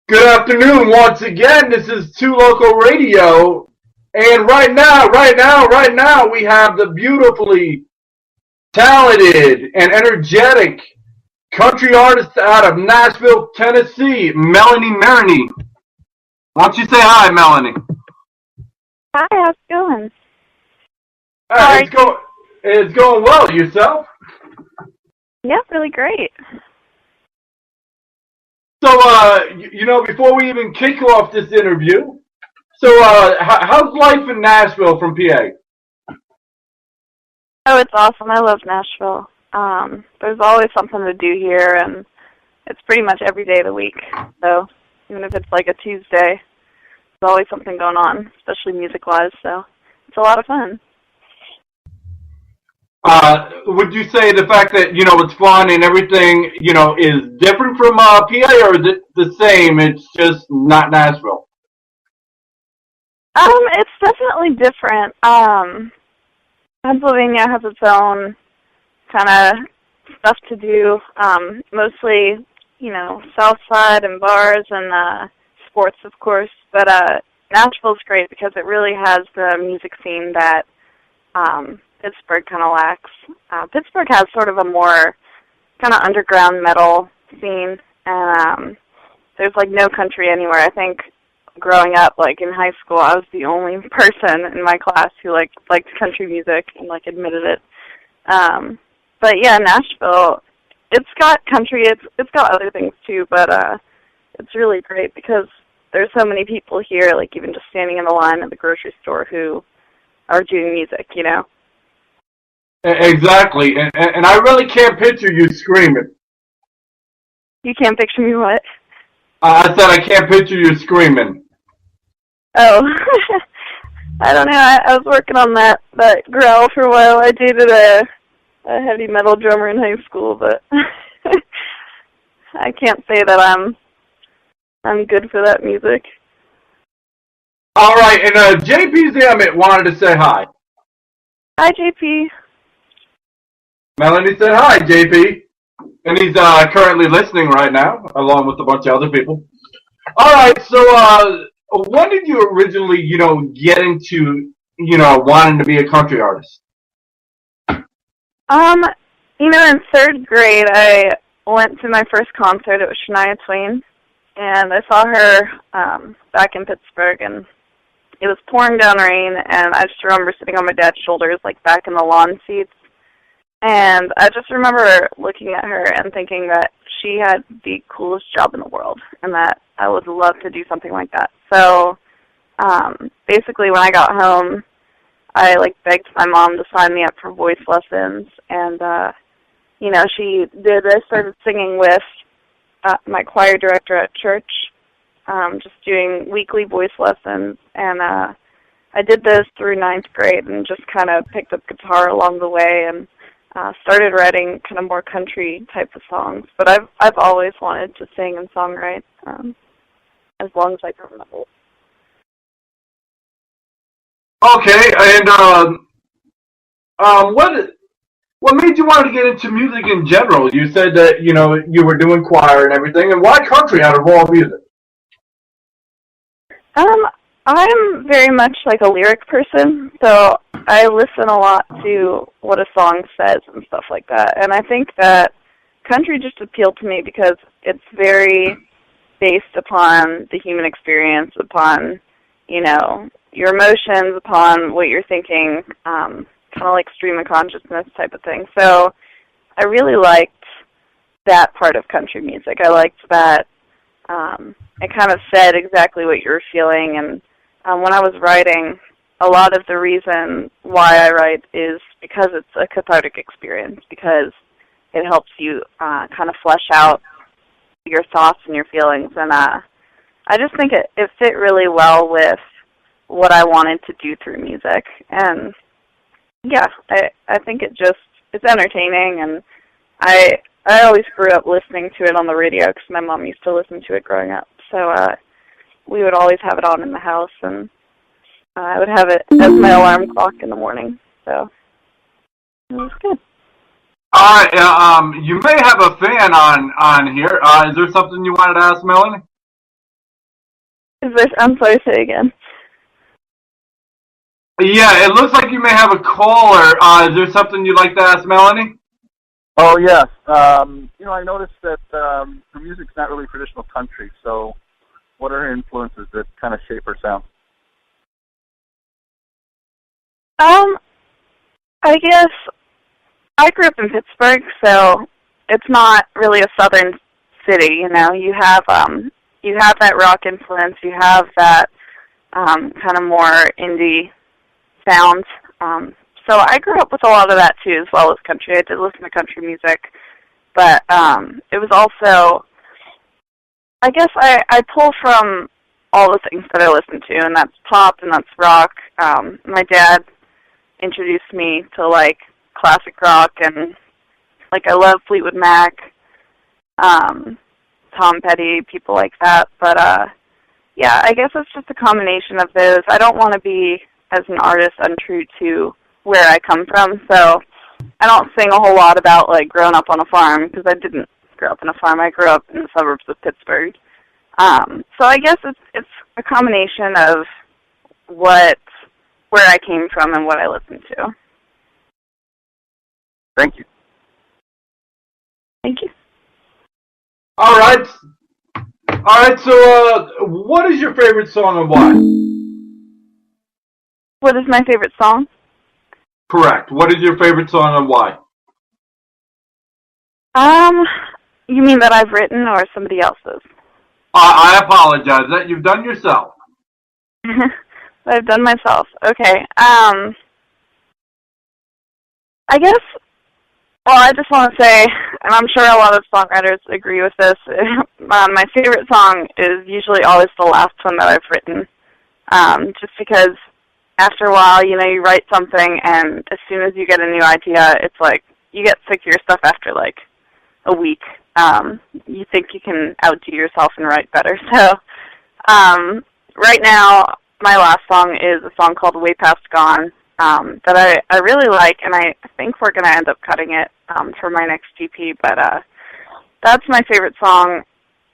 Good afternoon once again. This is Two Local Radio. And right now, we have the beautifully talented and energetic country artist out of Nashville, Tennessee, Melanie Meriney. Why don't you say hi, Melanie? Hi, how's it going? Uh, it's, go- it's going well. Yourself? Yeah, really great. So, before we even kick off this interview, how's life in Nashville from PA? Oh, it's awesome. I love Nashville. There's always something to do here, and it's pretty much every day of the week. So even if it's like a Tuesday, there's always something going on, especially music-wise. So it's a lot of fun. Would you say the fact that, it's fun and everything, is different from PA, or is it the same? It's just not Nashville? It's definitely different. Pennsylvania has its own kind of stuff to do. Mostly, South Side and bars and sports, of course. But Nashville's great because it really has the music scene that Pittsburgh kind of lacks. Pittsburgh has sort of a more kind of underground metal scene, and there's like no country anywhere. I think growing up, like in high school, I was the only person in my class who liked country music and admitted it. But yeah, Nashville, it's got country. It's got other things too, but it's really great because there's so many people here, like even just standing in the line at the grocery store, who are doing music. Exactly, and I really can't picture you screaming. You can't picture me what? I said I can't picture you screaming. Oh, I don't know. I was working on that growl for a while. I dated a heavy metal drummer in high school, but I can't say that I'm good for that music. All right, and JP Zammit wanted to say hi. Hi, JP. Melanie said hi, JP. And he's currently listening right now, along with a bunch of other people. All right, so when did you originally, get into, wanting to be a country artist? In third grade, I went to my first concert. It was Shania Twain, and I saw her back in Pittsburgh, and it was pouring down rain, and I just remember sitting on my dad's shoulders, back in the lawn seats. And I just remember looking at her and thinking that she had the coolest job in the world and that I would love to do something like that. So basically when I got home, I begged my mom to sign me up for voice lessons. And, she did. I started singing with my choir director at church, just doing weekly voice lessons. And I did those through ninth grade and just kind of picked up guitar along the way and started writing kind of more country type of songs, but I've always wanted to sing and songwrite as long as I can remember. Okay, and what made you want to get into music in general? You said that you were doing choir and everything, and why country out of all music? I'm very much a lyric person, so I listen a lot to what a song says and stuff like that. And I think that country just appealed to me because it's very based upon the human experience, upon, your emotions, upon what you're thinking, kind of like stream of consciousness type of thing. So I really liked that part of country music. I liked that it kind of said exactly what you were feeling. And when I was writing, a lot of the reason why I write is because it's a cathartic experience, because it helps you kind of flesh out your thoughts and your feelings. And I just think it fit really well with what I wanted to do through music. And yeah, I think it's entertaining, and I always grew up listening to it on the radio because my mom used to listen to it growing up. So we would always have it on in the house, and I would have it as my alarm clock in the morning. So it was good. All right, you may have a fan on here. Is there something you wanted to ask Melanie? I'm sorry, say again. Yeah, it looks like you may have a caller. Is there something you'd like to ask Melanie? Oh, yes. I noticed that her music's not really traditional country, so what are her influences that kind of shape her sound? I guess I grew up in Pittsburgh, so it's not really a southern city, you know. You have that rock influence, you have that kind of more indie sound. So I grew up with a lot of that too, as well as country. I did listen to country music, but it was also, I guess I pull from all the things that I listen to, and that's pop and that's rock. My dad introduced me to like classic rock, and like I love Fleetwood Mac, Tom Petty, people like that. But yeah, I guess it's just a combination of those. I don't want to be, as an artist, untrue to where I come from, so I don't sing a whole lot about like growing up on a farm, because I didn't grow up on a farm. I grew up in the suburbs of Pittsburgh. So I guess it's a combination of where I came from and what I listen to. Thank you. Thank you. All right. So, what is your favorite song and why? What is my favorite song? Correct. What is your favorite song and why? You mean that I've written or somebody else's? I apologize. That you've done yourself. I've done myself. Okay. I guess, well, I just want to say, and I'm sure a lot of songwriters agree with this, my favorite song is usually always the last one that I've written, just because after a while, you know, you write something, and as soon as you get a new idea, it's like, you get sick of your stuff after like a week. You think you can outdo yourself and write better. So right now, my last song is a song called Way Past Gone that I really like, and I think we're going to end up cutting it for my next GP. But that's my favorite song.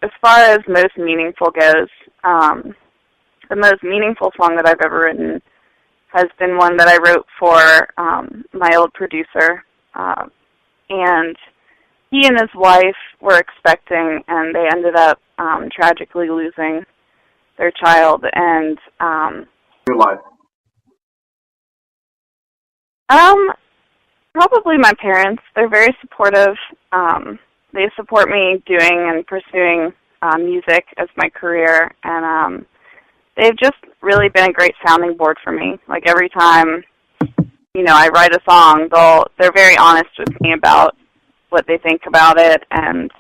As far as most meaningful goes, the most meaningful song that I've ever written has been one that I wrote for my old producer, and he and his wife were expecting, and they ended up tragically losing their child. And your life. Probably my parents. They're very supportive. They support me doing and pursuing music as my career, and they've just really been a great sounding board for me. Like every time, you know, I write a song, they're very honest with me about what they think about it and,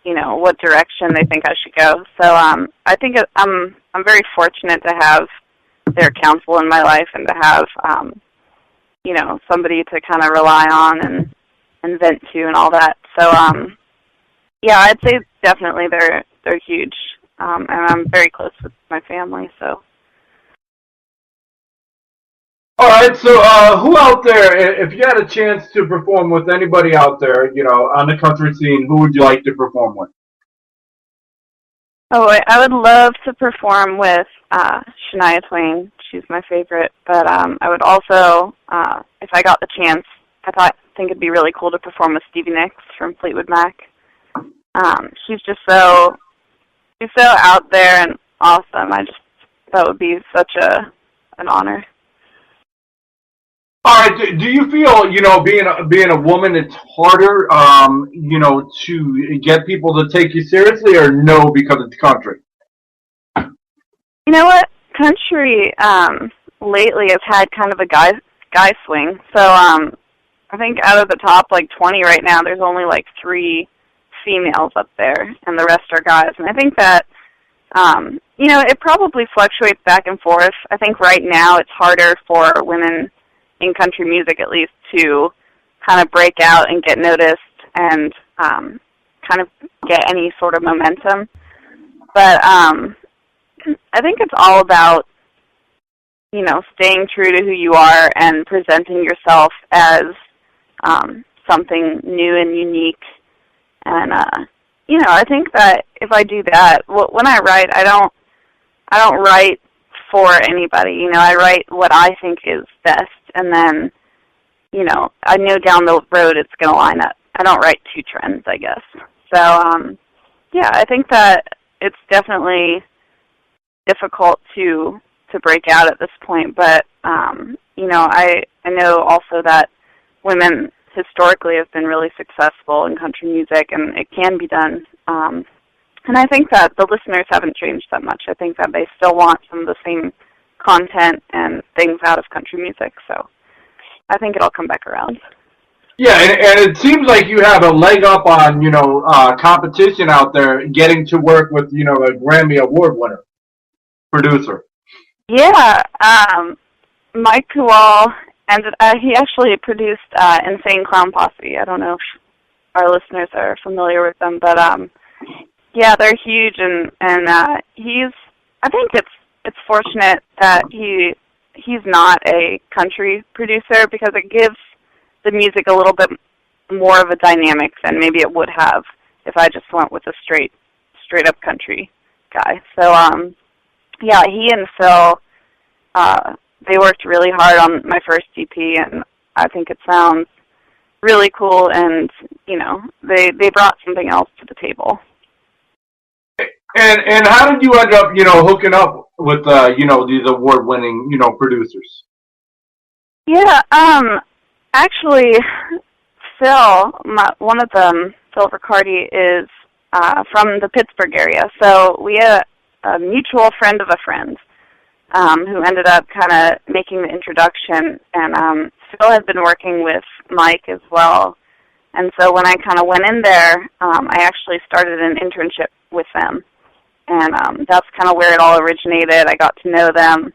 you know, what direction they think I should go. So I think I'm very fortunate to have their counsel in my life and to have, you know, somebody to kind of rely on and vent to and all that. So, yeah, I'd say definitely they're huge, and I'm very close with my family, so. All right, so who out there, if you had a chance to perform with anybody out there, you know, on the country scene, who would you like to perform with? Oh, I would love to perform with Shania Twain. She's my favorite. But I would also, if I got the chance, I think it'd be really cool to perform with Stevie Nicks from Fleetwood Mac. She's just she's so out there and awesome. That would be such an honor. All right. Do you feel, you know, being a woman, it's harder, you know, to get people to take you seriously, or no, because it's country? You know what? Country lately has had kind of a guy swing. So I think out of the top like 20 right now, there's only like 3 females up there, and the rest are guys. And I think that you know, it probably fluctuates back and forth. I think right now it's harder for women in country music, at least, to kind of break out and get noticed and kind of get any sort of momentum. But I think it's all about, you know, staying true to who you are and presenting yourself as something new and unique. And, you know, I think that if I do that, when I write, I I don't write for anybody. You know, I write what I think is best, and then, you know, I know down the road it's going to line up. I don't write to trends, I guess. So, yeah, I think that it's definitely difficult to break out at this point, but, you know, I know also that women historically have been really successful in country music, and it can be done. And I think that the listeners haven't changed that much. I think that they still want some of the same content and things out of country music, so I think it'll come back around. Yeah, and it seems like you have a leg up on, you know, competition out there, getting to work with, you know, a Grammy Award winner producer. Yeah, Mike Kowal, and he actually produced Insane Clown Posse. I don't know if our listeners are familiar with them, but yeah, they're huge, and he's. I think it's fortunate that he's not a country producer, because it gives the music a little bit more of a dynamic than maybe it would have if I just went with a straight up country guy. So yeah, he and Phil, they worked really hard on my first EP, and I think it sounds really cool, and, you know, they brought something else to the table. And how did you end up, you know, hooking up with, you know, these award-winning, you know, producers? Yeah, actually, Phil, one of them, Phil Riccardi, is from the Pittsburgh area, so we had a mutual friend of a friend who ended up kind of making the introduction, and Phil had been working with Mike as well, and so when I kind of went in there, I actually started an internship with them, and that's kind of where it all originated. I got to know them,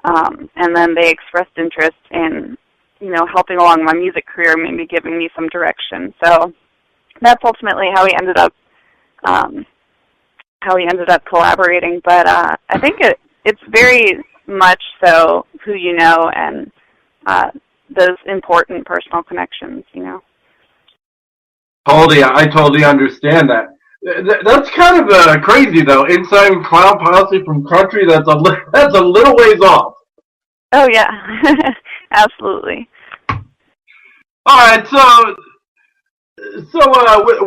and then they expressed interest in, you know, helping along my music career, maybe giving me some direction. So that's ultimately how we ended up collaborating. But I think it's very much so who you know, and those important personal connections, you know. I totally understand that. That's kind of crazy, though. Inside Clown Posse from country, that's a little ways off. Oh, yeah. Absolutely. All right, so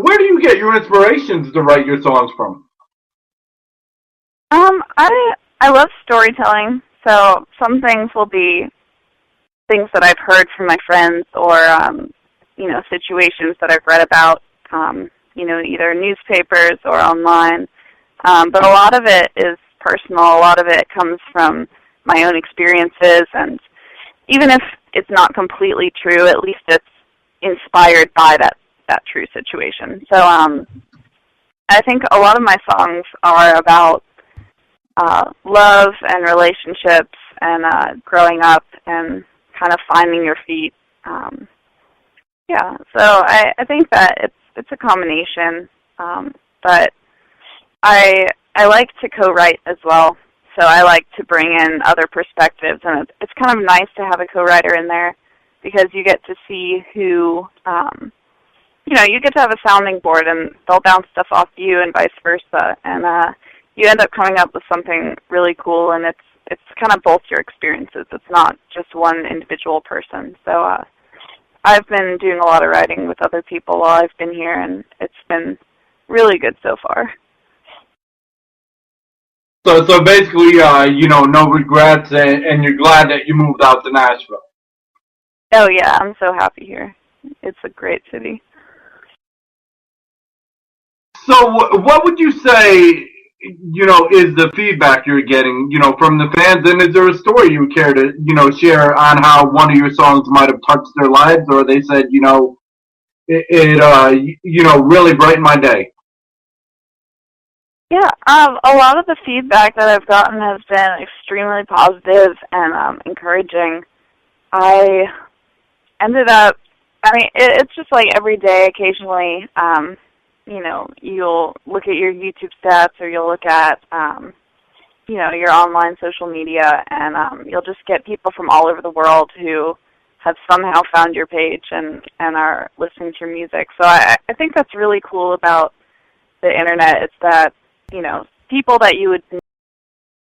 where do you get your inspirations to write your songs from? I love storytelling, so some things will be things that I've heard from my friends, or you know, situations that I've read about, you know, either newspapers or online. But a lot of it is personal. A lot of it comes from my own experiences, and even if it's not completely true, at least it's inspired by that true situation. So I think a lot of my songs are about love and relationships, and growing up, and kind of finding your feet. Yeah, so I think that it's a combination, but I like to co-write as well. So I like to bring in other perspectives, and it's kind of nice to have a co-writer in there, because you get to see who, you know, you get to have a sounding board, and they'll bounce stuff off you and vice versa, and you end up coming up with something really cool, and it's kind of both your experiences. It's not just one individual person. So I've been doing a lot of writing with other people while I've been here, and it's been really good so far. So basically, you know, no regrets, and you're glad that you moved out to Nashville. Oh, yeah, I'm so happy here. It's a great city. So what would you say, you know, is the feedback you're getting, you know, from the fans? And is there a story you care to, you know, share on how one of your songs might have touched their lives, or they said, you know, it you know, really brightened my day? Yeah, a lot of the feedback that I've gotten has been extremely positive and encouraging. I ended up, I mean, it's just like every day, occasionally, you know, you'll look at your YouTube stats, or you'll look at, you know, your online social media, and you'll just get people from all over the world who have somehow found your page and are listening to your music. So I think that's really cool about the internet. It's that, you know, people that you would